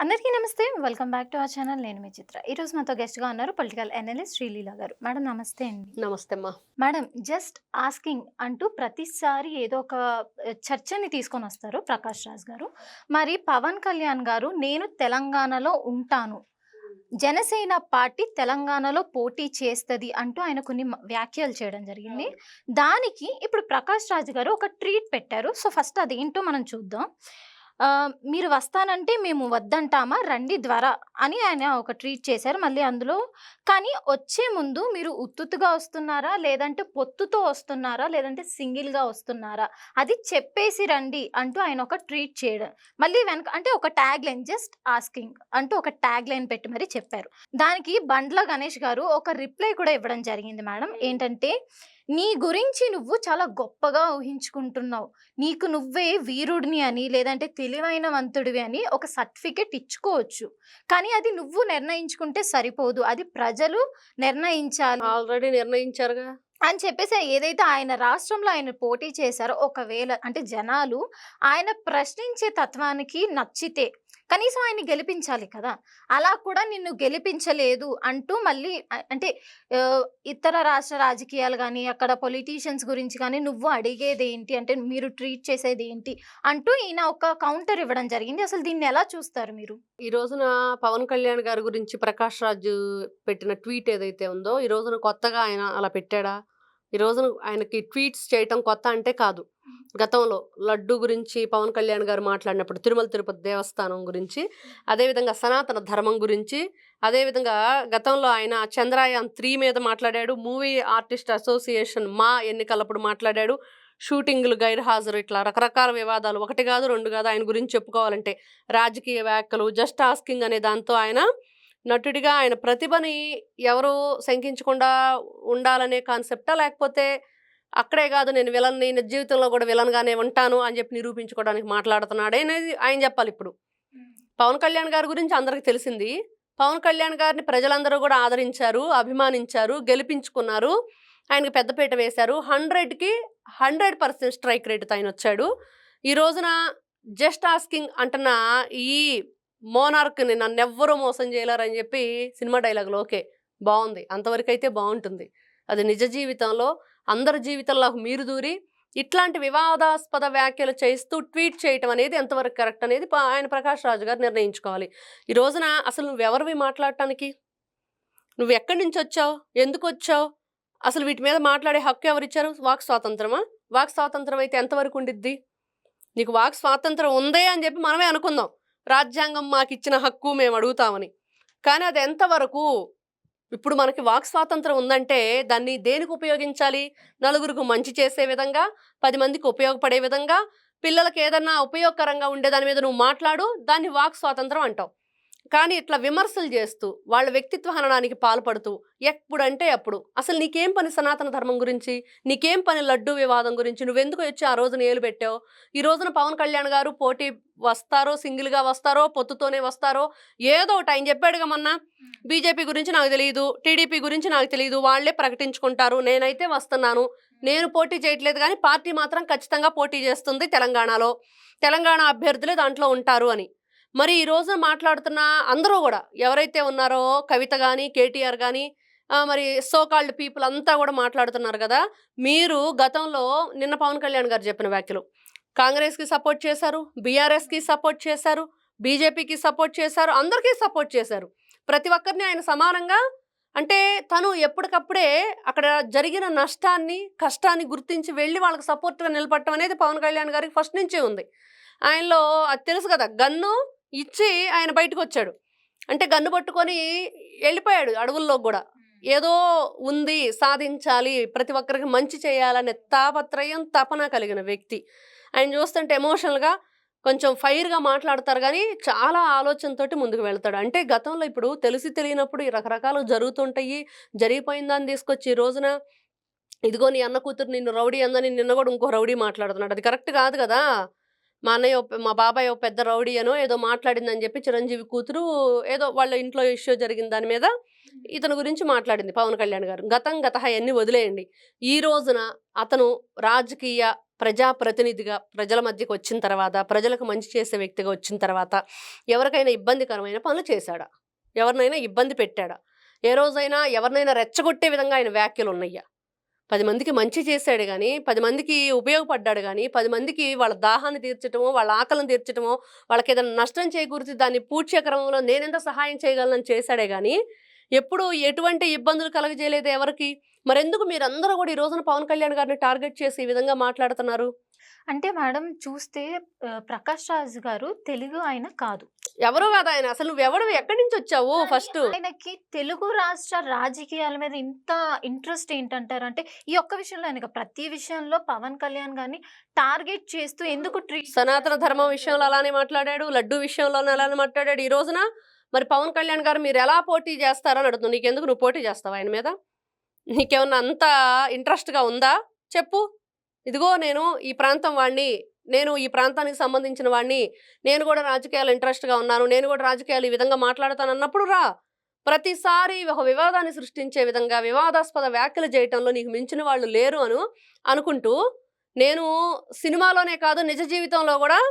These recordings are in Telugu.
అందరికీ నమస్తే. Welcome back to our channel. నేను మీ చిత్ర. ఈరోజు మాతో గెస్ట్‌గా ఉన్నారు పొలిటికల్ అనలిస్ట్ శ్రీలీల గారు. మేడం నమస్తే అండి. నమస్తే అమ్మా. మేడం జస్ట్ ఆస్కింగ్ అంటూ ప్రతిసారి ఏదో ఒక చర్చని తీసుకొనొస్తారు ప్రకాష్ రాజ్ గారు. మరి పవన్ కళ్యాణ్ గారు నేను తెలంగాణలో ఉంటాను. జనసేన పార్టీ తెలంగాణలో పోటీ చేస్తది అంటూ ఆయన కొన్ని వ్యాఖ్యలు చేయడం జరిగింది. దానికి ఇప్పుడు ప్రకాష్ రాజ్ గారు ఒక ట్వీట్ పెట్టారు. సో ఫస్ట్ అదేంటో మనం చూద్దాం. మీరు వస్తానంటే మేము వద్దంటామా రండి అని ఆయన ఒక ట్వీట్ చేశారు. మళ్ళీ అందులో కానీ వచ్చే ముందు మీరు ఉత్తుత్తుగా వస్తున్నారా? లేదంటే పొత్తుతో వస్తున్నారా? లేదంటే సింగిల్‌గా వస్తున్నారా? అది చెప్పేసి రండి అంటూ ఆయన ఒక ట్వీట్ చేయడం. మళ్ళీ వెనక అంటే ఒక ట్యాగ్‌లైన్ జస్ట్ ఆస్కింగ్ అంటూ ఒక ట్యాగ్‌లైన్ పెట్టి మరి చెప్పారు. దానికి బండ్ల గణేష్ గారు ఒక రిప్లై కూడా ఇవ్వడం జరిగింది మేడం. ఏంటంటే నీ గురించి నువ్వు చాలా గొప్పగా ఊహించుకుంటున్నావు. నీకు నువ్వే వీరుడిని అని లేదంటే తెలివైనవంతుడివి అని ఒక సర్టిఫికేట్ ఇచ్చుకోవచ్చు. కానీ అది నువ్వు నిర్ణయించుకుంటే సరిపోదు. అది ప్రజలు నిర్ణయించాలి ఆల్రెడీ నిర్ణయించారుగా. అని చెప్పేసి ఏదైతే ఆయన రాష్ట్రంలో ఆయన పోటీ చేశారో ఒకవేళ అంటే జనాలు ఆయన ప్రశ్నించే తత్వానికి నచ్చితే కనీసం ఆయన్ని గెలిపించాలి కదా! అలా కూడా నిన్ను గెలిపించలేదు అంటూ మళ్ళీ అంటే ఇతర రాష్ట్ర రాజకీయాలు గానీ, అక్కడ పొలిటీషియన్స్ గురించి గానీ నువ్వు అడిగేదేంటి? అంటే మీరు ట్రీట్ చేసేదేంటి? అంటూ ఈయన ఒక కౌంటర్ ఇవ్వడం జరిగింది. అసలు దీన్ని ఎలా చూస్తారు మీరు? ఈ రోజున పవన్ కళ్యాణ్ గారి గురించి ప్రకాష్ రాజ్ పెట్టిన ట్వీట్ ఏదైతే ఉందో, ఈ రోజున కొత్తగా ఆయన అలా పెట్టాడా? ఈ రోజున ఆయనకి ట్వీట్స్ చేయటం కొత్త అంటే కాదు. గతంలో లడ్డు గురించి పవన్ కళ్యాణ్ గారు మాట్లాడినప్పుడు తిరుమల తిరుపతి దేవస్థానం గురించి, అదేవిధంగా సనాతన ధర్మం గురించి, అదేవిధంగా గతంలో ఆయన చంద్రయాన్-3 మీద మాట్లాడాడు. మూవీ ఆర్టిస్ట్ అసోసియేషన్ మా ఎన్నికలప్పుడు మాట్లాడాడు. షూటింగ్లు గైర్హాజరు, ఇట్లా రకరకాల వివాదాలు, ఒకటి కాదు రెండు కాదు. ఆయన గురించి చెప్పుకోవాలంటే రాజకీయ వ్యాఖ్యలు, జస్ట్ ఆస్కింగ్ అనే దాంతో ఆయన నటుడిగా ఆయన ప్రతిభని ఎవరు శంకించకుండా ఉండాలనే కాన్సెప్టా, లేకపోతే అక్కడే కాదు నేను విలన్ని, నిజ జీవితంలో కూడా విలన్గానే ఉంటాను అని చెప్పి నిరూపించుకోవడానికి మాట్లాడుతున్నాడే అనేది ఆయన చెప్పాలి. ఇప్పుడు పవన్ కళ్యాణ్ గారి గురించి అందరికి తెలిసింది. పవన్ కళ్యాణ్ గారిని ప్రజలందరూ కూడా ఆదరించారు, అభిమానించారు, గెలిపించుకున్నారు, ఆయనకి పెద్దపీట వేశారు. 100కి 100% స్ట్రైక్ రేటుతో ఆయన వచ్చాడు. ఈ రోజున జస్ట్ ఆస్కింగ్ అంటున్న ఈ మోనార్క్ని నన్నెవ్వరూ మోసం చేయలేరని చెప్పి సినిమా డైలాగులు ఓకే బాగుంది, అంతవరకు అయితే బాగుంటుంది. అది నిజ జీవితంలో అందరి జీవితంలో మీరు దూరి ఇట్లాంటి వివాదాస్పద వ్యాఖ్యలు చేస్తూ ట్వీట్ చేయటం అనేది ఎంతవరకు కరెక్ట్ అనేది ఆయన ప్రకాష్ రాజ్ గారు నిర్ణయించుకోవాలి. ఈ రోజున అసలు నువ్వెవరివి మాట్లాడటానికి? నువ్వు ఎక్కడి నుంచి వచ్చావు? ఎందుకు వచ్చావు? అసలు వీటి మీద మాట్లాడే హక్కు ఎవరిచ్చారు? వాక్ స్వాతంత్రమా? వాక్ స్వాతంత్రం అయితే ఎంతవరకు ఉండిద్ది? నీకు వాక్ స్వాతంత్రం ఉందే అని చెప్పి మనమే అనుకుందాం, రాజ్యాంగం మాకు ఇచ్చిన హక్కు మేము అడుగుతామని. కానీ అది ఎంతవరకు? ఇప్పుడు మనకి వాక్ స్వాతంత్రం ఉందంటే దాన్ని దేనికి ఉపయోగించాలి? నలుగురికి మంచి చేసే విధంగా, 10 మందికి ఉపయోగపడే విధంగా, పిల్లలకి ఏదన్నా ఉపయోగకరంగా ఉండే దాని మీద నువ్వు మాట్లాడు, దాన్ని వాక్ స్వాతంత్రం అంటావు. కానీ ఇట్లా విమర్శలు చేస్తూ వాళ్ళ వ్యక్తిత్వ హననానికి పాల్పడుతూ ఎప్పుడంటే అప్పుడు అసలు నీకేం పని సనాతన ధర్మం గురించి? నీకేం పని లడ్డు వివాదం గురించి? నువ్వెందుకు వచ్చి ఆ రోజున ఏలు పెట్టావు? ఈ రోజున పవన్ కళ్యాణ్ గారు పోటీ వస్తారో, సింగిల్గా వస్తారో, పొత్తుతోనే వస్తారో, ఏదో ఒకటి ఆయన చెప్పాడుగా మొన్న, బీజేపీ గురించి నాకు తెలియదు, టీడీపీ గురించి నాకు తెలియదు, వాళ్ళే ప్రకటించుకుంటారు, నేనైతే వస్తున్నాను, నేను పోటీ చేయట్లేదు కానీ పార్టీ మాత్రం ఖచ్చితంగా పోటీ చేస్తుంది తెలంగాణలో, తెలంగాణ అభ్యర్థులే దాంట్లో ఉంటారు అని. మరి ఈ రోజున మాట్లాడుతున్న అందరూ కూడా ఎవరైతే ఉన్నారో కవిత కానీ, కేటీఆర్ కానీ, మరి సోకాల్డ్ పీపుల్ అంతా కూడా మాట్లాడుతున్నారు కదా. మీరు గతంలో నిన్న పవన్ కళ్యాణ్ గారు చెప్పిన వ్యాఖ్యలు, కాంగ్రెస్కి సపోర్ట్ చేశారు, బీఆర్ఎస్కి సపోర్ట్ చేశారు, బీజేపీకి సపోర్ట్ చేశారు, అందరికీ సపోర్ట్ చేశారు. ప్రతి ఒక్కరిని ఆయన సమానంగా, అంటే తను ఎప్పటికప్పుడే అక్కడ జరిగిన నష్టాన్ని, కష్టాన్ని గుర్తించి వెళ్ళి వాళ్ళకి సపోర్ట్గా నిలబడటం అనేది పవన్ కళ్యాణ్ గారికి ఫస్ట్ నుంచే ఉంది. ఆయనలో అది తెలుసు కదా, గన్ను ఇచ్చి ఆయన బయటకు వచ్చాడు. అంటే గన్ను పట్టుకొని వెళ్ళిపోయాడు అడవుల్లో కూడా. ఏదో ఉంది, సాధించాలి, ప్రతి ఒక్కరికి మంచి చేయాలనే తాపత్రయం, తపన కలిగిన వ్యక్తి. ఆయన చూస్తుంటే ఎమోషనల్గా కొంచెం ఫైర్గా మాట్లాడతారు కానీ చాలా ఆలోచనతోటి ముందుకు వెళ్తాడు. అంటే గతంలో ఇప్పుడు తెలిసి తెలియనప్పుడు ఈ రకరకాలు జరుగుతుంటాయి. జరిగిపోయిందని తీసుకొచ్చి ఈ రోజున ఇదిగో నీ అన్న కూతురు నిన్ను రౌడీ అందని నిన్న కూడా ఇంకో రౌడీ మాట్లాడుతున్నాడు. అది కరెక్ట్ కాదు కదా. మా అన్నయ్య మా బాబాయ్ పెద్ద రౌడీ అనో ఏదో మాట్లాడిందని చెప్పి చిరంజీవి కూతురు ఏదో వాళ్ళ ఇంట్లో ఇష్యూ జరిగిన దాని మీద ఇతని గురించి మాట్లాడింది పవన్ కళ్యాణ్ గారు. గతం గతహ అన్నీ వదిలేయండి. ఈ రోజున అతను రాజకీయ ప్రజాప్రతినిధిగా ప్రజల మధ్యకి వచ్చిన తర్వాత, ప్రజలకు మంచి చేసే వ్యక్తిగా వచ్చిన తర్వాత ఎవరికైనా ఇబ్బందికరమైన పనులు చేశాడా? ఎవరినైనా ఇబ్బంది పెట్టాడా? ఏ రోజైనా ఎవరినైనా రెచ్చగొట్టే విధంగా ఆయన వ్యాఖ్యలు ఉన్నాయా? 10 మందికి మంచి చేశాడు గానీ, 10 మందికి ఉపయోగపడ్డాడు గానీ, 10 మందికి వాళ్ళ దాహాన్ని తీర్చటమో, వాళ్ళ ఆకలిని తీర్చటమో, వాళ్ళకేదైనా నష్టం చేకూరితే దాన్ని పూడ్చే క్రమంలో నేనెంత సహాయం చేయగలనని చేశాడే గానీ, ఎప్పుడూ ఎటువంటి ఇబ్బందులు కలగజేయలేదు ఎవరికీ. మరెందుకు మీరందరూ గూడా ఈ రోజున పవన్ కళ్యాణ్ గారిని టార్గెట్ చేసి ఈ విధంగా మాట్లాడుతున్నారు? అంటే మేడం చూస్తే 'ప్రకాష్ రాజ్' గారు తెలుగు ఆయన కాదు. ఎవరో గాదు ఆయన. అసలు నువ్వెవడివి? ఎక్కడి నుంచొచ్చావు కానీ ఫస్టు? ఆయనకి తెలుగు రాష్ట్ర రాజకీయాల మీద ఇంత ఇంట్రెస్ట్ ఏంటంటారు? అంటే ఈ ఒక్క విషయంలో ఆయన కాదు, ప్రతి విషయంలో పవన్ కళ్యాణ్ గారిని టార్గెట్ చేస్తూ ఎందుకు ట్రీట్ సనాతన ధర్మం విషయంలో అలానే మాట్లాడాడు. లడ్డూ విషయంలోనే అలానే మాట్లాడాడు. ఈ రోజున మరి పవన్ కళ్యాణ్ గారు మీరెలా పోటీ చేస్తారని అడుగుతున్నా. నీకెందుకు? నువ్వు పోటీ చేస్తావా ఆయన మీద? నీకేమన్నా అంత ఇంట్రెస్ట్‌గా ఉందా? చెప్పు. ఇదిగో నేను ఈ ప్రాంతం వాడిని. నేను ఈ ప్రాంతానికి సంబంధించిన వాడిని. నేను గూడా రాజకీయాల్లో ఇంట్రెస్ట్‌గా ఉన్నాను. నేను గూడా రాజకీయాలు ఈ విధంగా మాట్లాడతానన్నప్పుడు రా. ప్రతిసారి ఒక వివాదాన్ని సృష్టించే విధంగా వివాదాస్పద వ్యాఖ్యలు చేయటంలో నీకు మించిన వాళ్ళు లేరు అనుకుంటూ నేను సినిమాలోనే కాదు నిజ జీవితంలో గూడా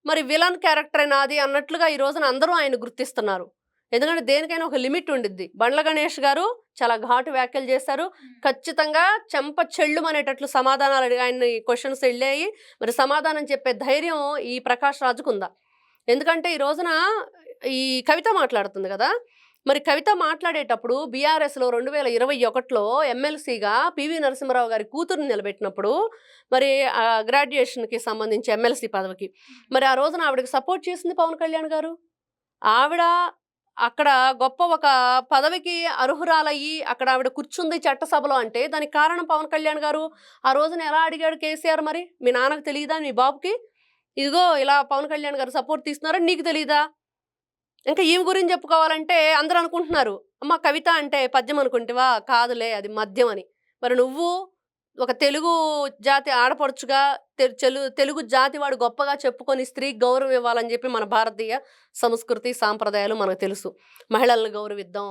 మరి విలన్ క్యారెక్టరే నాది అన్నట్లుగా ఈ రోజున అందరూ ఆయన్ని గుర్తిస్తున్నారు. ఎందుకంటే దేనికైనా ఒక లిమిట్ ఉండిద్ది. బండ్ల గణేష్ గారు చాలా ఘాటు వ్యాఖ్యలు చేశారు. ఖచ్చితంగా చెంప చెళ్ళుమనేటట్లు సమాధానాలు ఆయన్ని క్వెషన్స్ ఎళ్ళాయి. మరి సమాధానం చెప్పే ధైర్యం ఈ ప్రకాష్ రాజ్‌కుందా? ఎందుకంటే ఈ రోజున ఈ కవిత మాట్లాడుతుంది గదా! మరి కవిత మాట్లాడేటప్పుడు బీఆర్ఎస్‌లో 2021లో ఎమ్మెల్సీగా పీవీ నరసింహారావు గారి కూతుర్ని నిలబెట్టినప్పుడు మరి గ్రాడ్యుయేషన్‌కి సంబంధించి ఎమ్మెల్సీ పదవికి. మరి ఆ రోజున ఆవిడకి సపోర్ట్ చేసింది పవన్ కళ్యాణ్ గారు. ఆవిడ అక్కడ గొప్ప ఒక పదవికి అర్హురాలయ్యి అక్కడ ఆవిడ కూర్చుంది చట్టసభలో అంటే దానికి కారణం పవన్ కళ్యాణ్ గారు. ఆ రోజున ఎలా అడిగాడు కేసీఆర్ మరి? మీ నాన్నకి తెలీదా? మీ బాబుకి? ఇదిగో ఇలా పవన్ కళ్యాణ్ గారు సపోర్ట్ తీస్తున్నారని నీకు తెలీదా? ఇంకా ఈమె గురించి చెప్పుకోవాలంటే అందరూ అనుకుంటున్నారు. అమ్మ కవిత అంటే పద్యం అనుకుంటివా? కాదులే అది మద్యం అని. మరి నువ్వు ఒక తెలుగు జాతి ఆడపడుచుగా తెలుగు జాతి వాడు గొప్పగా చెప్పుకొని స్త్రీకి గౌరవం ఇవ్వాలని చెప్పి మన భారతీయ సంస్కృతి సాంప్రదాయాలు మనకు తెలుసు. మహిళల్ని గౌరవిద్దాం,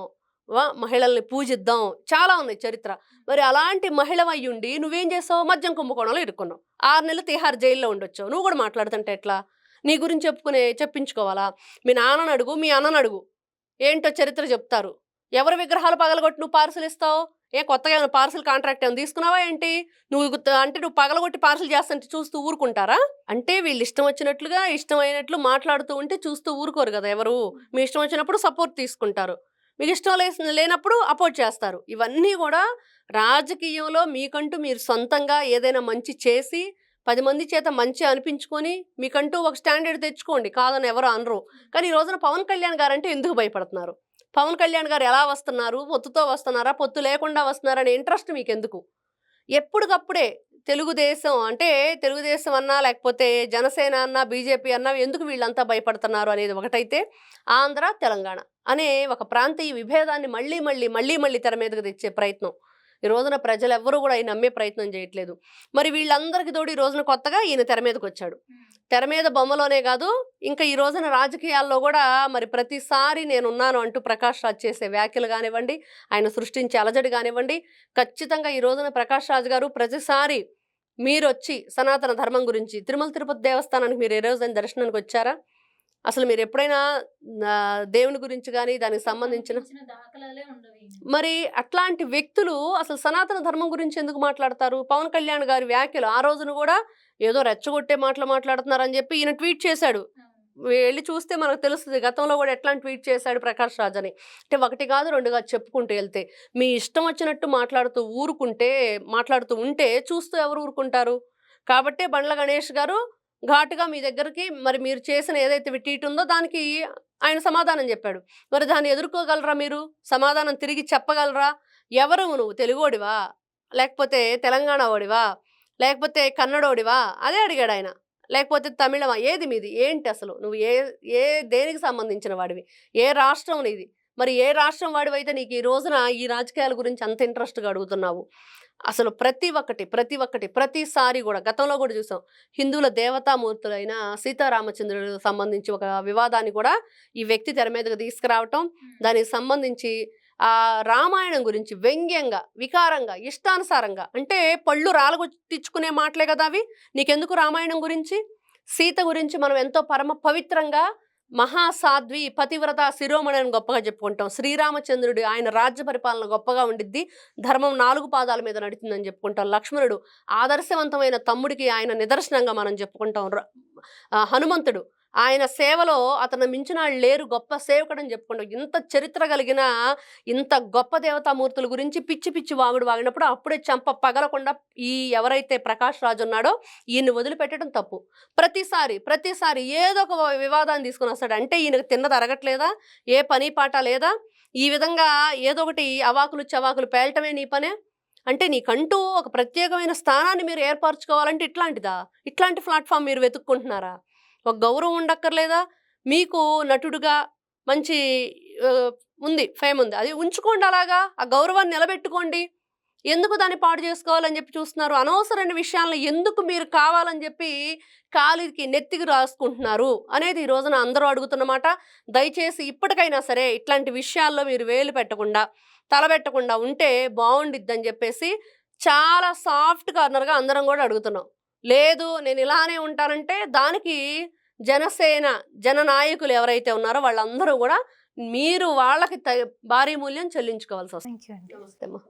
మహిళల్ని పూజిద్దాం, చాలా ఉన్నాయి చరిత్ర. మరి అలాంటి మహిళవయ్యుండి నువ్వేం చేసావు? మద్యం కుంభకోణంలో ఇరుక్కున్నావు. 6 నెలలు తిహార్ జైల్లో ఉండొచ్చావు. నువ్వు కూడా మాట్లాడుతుంటే ఎట్లా? నీ గురించి చెప్పించుకోవాలా? మీ నాన్నని అడుగు, మీ అన్నని అడుగు. ఏంటో చరిత్ర చెప్తారు. ఎవరి విగ్రహాలు పగలగొట్టి నువ్వు పార్సల్ ఇస్తావు? కొత్తగా ఏమైనా పార్సల్ కాంట్రాక్ట్ ఏమైనా తీసుకున్నావా ఏంటి? నువ్వు పగలగొట్టి పార్సల్ చేస్తుంటే చూస్తూ ఊరుకుంటారా? అంటే వీళ్ళు ఇష్టం వచ్చినట్లుగా ఇష్టమైనట్లు మాట్లాడుతూ ఉంటే చూస్తూ ఊరుకోరు కదా ఎవరు. మీ ఇష్టం వచ్చినప్పుడు సపోర్ట్ తీసుకుంటారు, మీకు ఇష్టం లేనప్పుడు అపోర్ట్ చేస్తారు. ఇవన్నీ కూడా రాజకీయంలో మీకంటూ మీరు సొంతంగా ఏదైనా మంచి చేసి 10 మంది చేత మంచి అనిపించుకొని మీకంటూ ఒక స్టాండర్డ్ తెచ్చుకోండి, కాదని ఎవరు అనరు. కానీ ఈ రోజున పవన్ కళ్యాణ్ గారు అంటే ఎందుకు భయపడుతున్నారు? పవన్ కళ్యాణ్ గారు ఎలా వస్తున్నారు? పొత్తుతో వస్తున్నారా, పొత్తు లేకుండా వస్తున్నారా అనే ఇంట్రెస్ట్ మీకెందుకు? ఎప్పటికప్పుడే తెలుగుదేశం అన్నా లేకపోతే జనసేన అన్నా బీజేపీ అన్నా ఎందుకు వీళ్ళంతా భయపడుతున్నారు అనేది ఒకటైతే, ఆంధ్ర తెలంగాణ అనే ఒక ప్రాంతీయ విభేదాన్ని మళ్ళీ తెర మీదకు తెచ్చే ప్రయత్నం ఈ రోజున ప్రజలెవ్వరూ కూడా ఆయన నమ్మే ప్రయత్నం చేయట్లేదు. మరి వీళ్ళందరికీ తోడు ఈ రోజున కొత్తగా ఈయన తెర మీదకి వచ్చాడు. తెర మీద బొమ్మలోనే కాదు, ఇంకా ఈ రోజున రాజకీయాల్లో కూడా మరి ప్రతిసారి నేనున్నాను అంటూ ప్రకాష్ రాజ్ చేసే వ్యాఖ్యలు కానివ్వండి, ఆయన సృష్టించే అలజడి కానివ్వండి, ఖచ్చితంగా ఈ రోజున ప్రకాష్ రాజ్ గారు ప్రతిసారి మీరొచ్చి సనాతన ధర్మం గురించి తిరుమల తిరుపతి దేవస్థానానికి మీరు ఏ రోజైనా దర్శనానికి వచ్చారా? అసలు మీరు ఎప్పుడైనా దేవుని గురించి కానీ దానికి సంబంధించిన మరి అట్లాంటి వ్యక్తులు అసలు సనాతన ధర్మం గురించి ఎందుకు మాట్లాడతారు? పవన్ కళ్యాణ్ గారి వ్యాఖ్యలు ఆ రోజున కూడా ఏదో రెచ్చగొట్టే మాటలు మాట్లాడుతున్నారని చెప్పి ఈయన ట్వీట్ చేశాడు. వెళ్ళి చూస్తే మనకు తెలుస్తుంది గతంలో కూడా ఎట్లాంటి ట్వీట్ చేశాడు ప్రకాష్ రాజ్ అని. అంటే 1 కాదు 2 కాదు చెప్పుకుంటూ వెళ్తే, మీ ఇష్టం వచ్చినట్టు మాట్లాడుతూ ఉంటే చూస్తూ ఎవరు ఊరుకుంటారు? కాబట్టే బండ్ల గణేష్ గారు ఘాటుగా మీ దగ్గరికి మరి మీరు చేసిన ఏదైతే ట్వీట్ ఉందో దానికి ఆయన సమాధానం చెప్పాడు. మరి దాన్ని ఎదుర్కోగలరా మీరు? సమాధానం తిరిగి చెప్పగలరా? ఎవరు నువ్వు? తెలుగోడివా? లేకపోతే తెలంగాణ ఓడివా? లేకపోతే కన్నడోడివా? అదే అడిగాడు ఆయన. లేకపోతే తమిళమా? ఏది మీది? ఏంటి అసలు? నువ్వు దేనికి సంబంధించిన వాడివి? ఏ రాష్ట్రం నీది? మరి ఏ రాష్ట్రం వాడివైతే నీకు ఈ రోజున ఈ రాజకీయాల గురించి అంత ఇంట్రెస్ట్గా అడుగుతున్నావు? అసలు ప్రతిసారి కూడా గతంలో కూడా చూసాం. హిందువుల దేవతామూర్తులైన సీతారామచంద్రుడు సంబంధించి ఒక వివాదాన్ని కూడా ఈ వ్యక్తి తెర మీదకి తీసుకురావటం, దానికి సంబంధించి ఆ రామాయణం గురించి వ్యంగ్యంగా, వికారంగా, ఇష్టానుసారంగా, అంటే పళ్ళు రాలగొట్టించుకునే మాటలే కదా అవి. నీకెందుకు రామాయణం గురించి? సీత గురించి మనం ఎంతో పరమ పవిత్రంగా మహాసాధ్వి పతివ్రత శిరోమణి అని గొప్పగా చెప్పుకుంటాం. శ్రీరామచంద్రుడు ఆయన రాజ్య పరిపాలన గొప్పగా ఉండిద్ది, ధర్మం 4 పాదాల మీద నడుతుందని చెప్పుకుంటాం. లక్ష్మణుడు ఆదర్శవంతమైన తమ్ముడికి ఆయన నిదర్శనంగా మనం చెప్పుకుంటాం. హనుమంతుడు ఆయన సేవలో అతను మించిన వాళ్ళు లేరు, గొప్ప సేవకుడని చెప్పుకుంటాం. ఇంత చరిత్ర కలిగిన ఇంత గొప్ప దేవతామూర్తుల గురించి పిచ్చి పిచ్చి వాగుడు వాగినప్పుడు అప్పుడే చంప పగలకుండా ఈ ఎవరైతే ప్రకాష్ రాజు ఉన్నాడో ఈయన్ని వదిలిపెట్టడం తప్పు. ప్రతిసారి ఏదో ఒక వివాదాన్ని తీసుకుని వస్తాడు. అంటే ఈయనకు తిన్నది అరగట్లేదా? ఏ పని పాట లేదా? ఈ విధంగా ఏదో ఒకటి అవాకులు చవాకులు పేలటమే నీ పనే? అంటే నీకంటూ ఒక ప్రత్యేకమైన స్థానాన్ని మీరు ఏర్పరచుకోవాలంటే ఇట్లాంటి ప్లాట్ఫామ్ మీరు వెతుక్కుంటున్నారా? ఒక గౌరవం ఉండక్కర్లేదా? మీకు నటుడుగా మంచి ఉంది, ఫేమ్ ఉంది, అది ఉంచుకోండి, అలాగా ఆ గౌరవాన్ని నిలబెట్టుకోండి. ఎందుకు దాన్ని పాడు చేసుకోవాలని చెప్పి చూస్తున్నారు? అనవసరమైన విషయాలను ఎందుకు మీరు కావాలని చెప్పి కాలికి నెత్తికి రాసుకుంటున్నారు అనేది ఈ రోజున అందరూ అడుగుతున్నమాట. దయచేసి ఇప్పటికైనా సరే ఇట్లాంటి విషయాల్లో మీరు వేలు పెట్టకుండా, తలబెట్టకుండా ఉంటే బాగుండిద్దని చెప్పేసి చాలా సాఫ్ట్ కార్నర్గా అందరం కూడా అడుగుతున్నాం. లేదు నేను ఇలానే ఉంటానంటే దానికి జనసేన జననాయకులు ఎవరైతే ఉన్నారో వాళ్ళందరూ కూడా మీరు వాళ్ళకి భారీ మూల్యం చెల్లించుకోవాల్సి వస్తుంది. థ్యాంక్ యూ అండి. నమస్తే అమ్మా.